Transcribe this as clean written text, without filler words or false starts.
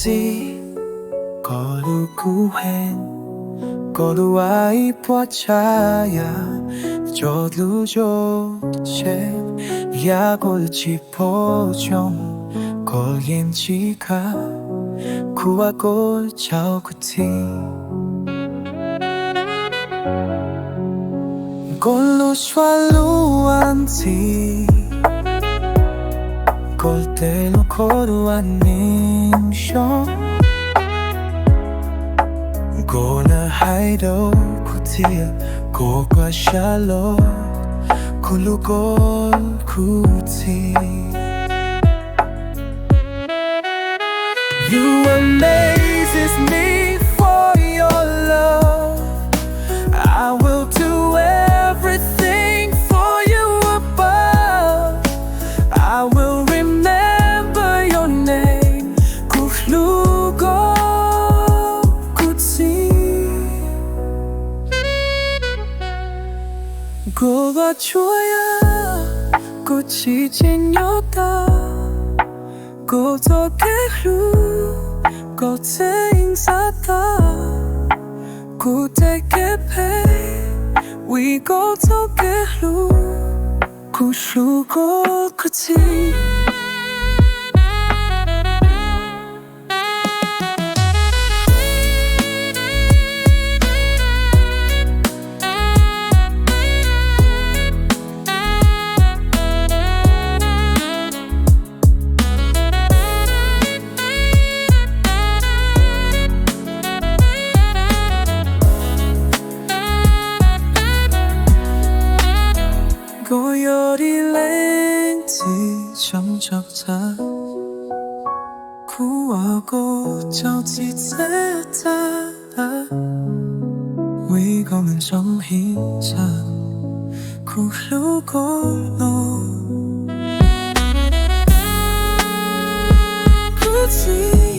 gì có lưu cũ hẹn có đủ ai 보아차야 저도 좋지 약올지 보정 걸림지가 구하고 자오구티 골로 슈알루안티 골때로 코루안 님쇼 고나 하이도 구티야 고과 샬로 굴루골 구티 You amazes me for your love I will do everything for you above I will remember your name 굴루골 구티 고가 좋아야 꽃이 진였다 고독의 루 꽃의 인사다 고대게 배 위고독의 루 구수고 끝이 고요리 렌즈 점적다 구하고 저지대다 위공은 좀 힘자 구르고 굳이